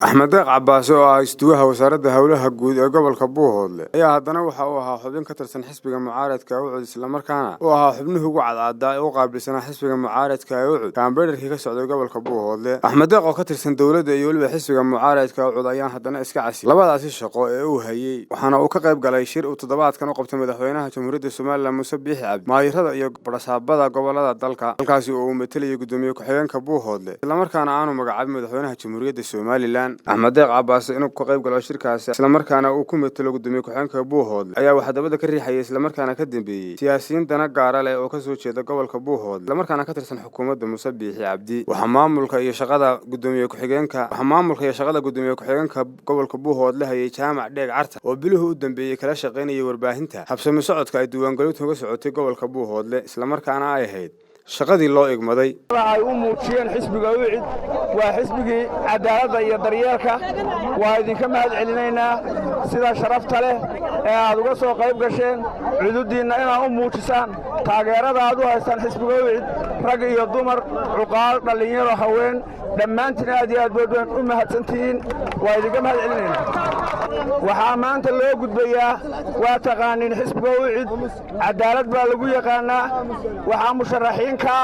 أحمد عباس oo istuwaha wasaaradda hawlaha guud ee gobolka Buuhoodle ayaa haddana waxa uu ahaa xubin ka tirsan xisbiga mucaaradka ee UCUD isla markaana uu ahaa xubnuhu ugu cadcad ee u qaabilsanaa xisbiga mucaaradka ee UCUD kaambeerkii ka socday gobolka Buuhoodle Axmed oo ka tirsan dawladda iyo waliba xisbiga mucaaradka ee UCUD ayaa haddana iska casiyay labadaasi shaqo ee uu hayay waxaana uu ka qayb galay shir uu toddobaadkan u qabtay madaxweynaha Jamhuuriyadda Soomaaliya Muuse Biixi Cabdi maayrada iyo barasaabada gobolada dalka halkaas oo uu metelay gudoomiye ku-xigeenka Buuhoodle isla markaana aanu magacaabay madaxweynaha Jamhuuriyadda Soomaaliland أحمد عباس إنه كقريب قالوا شركة إسلام مركانا وكم تلقوا دمي كحنك Buuhoodle أيها واحد بدأ كريحة إسلام مركانا كدم بي سياسيين تنقى على وكسر شيء قبل Buuhoodle إسلام مركانا كترسن حكومة Muuse Biixi Cabdi وحمام ملك يشغله قدومي كحجانك وحمام ملك يشغله قدومي كحجانك قبل Buuhoodle هي جامع ديق عرته وبله قدام بي كلا شقين يورباهنته حبس مسعود كايدوان قلوت هو سعودي قبل Buuhoodle إسلام مركانا هيد شقدي الله إجمدي. ay u muujiyeen xisbiga UCUD waa xisbigii cadaaladda iyo daryeelka waa idinka mahad celinaynaa sida sharafta leh ee aad uga soo qayb gasheen cududiina inaad u muujisaan taageerada aad u haystaan xisbiga UCUD rag iyo dumar cuqaal dhalinyaro haween dhammaantiin aad iyo aad baad u mahadsantihiin waa idinka mahad celinaynaa waxaa maanta loo gudbayaa waa taqaaniin xisbiga UCUD cadaalad baa lagu yaqaanaa waxaa musharaxiinka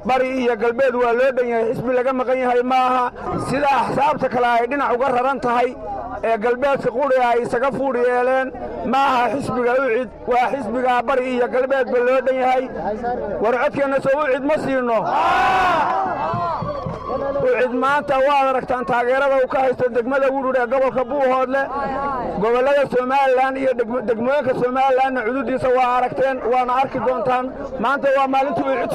bari iyo galbeed waa loo dhan yahay xisbi laga maqan yahay maaha sida axsaabta kale ay dhinac uga raran tahay ee galbeedka quri ay isaga fuudhi yeeleen maaha xisbiga UCUD waa xisbiga bari iyo galbeedba loo dhan yahay war codkeena soo UCUD ma siino UCUD maanta waa aragtaan taageerada uu ka haysto degmada Wudud ee gobolka Buuhoodle gobolada Soomaaliland iyo degmooyinka Soomaaliland cududiisa waa aragteen waana arki doontaan maanta waa maalintii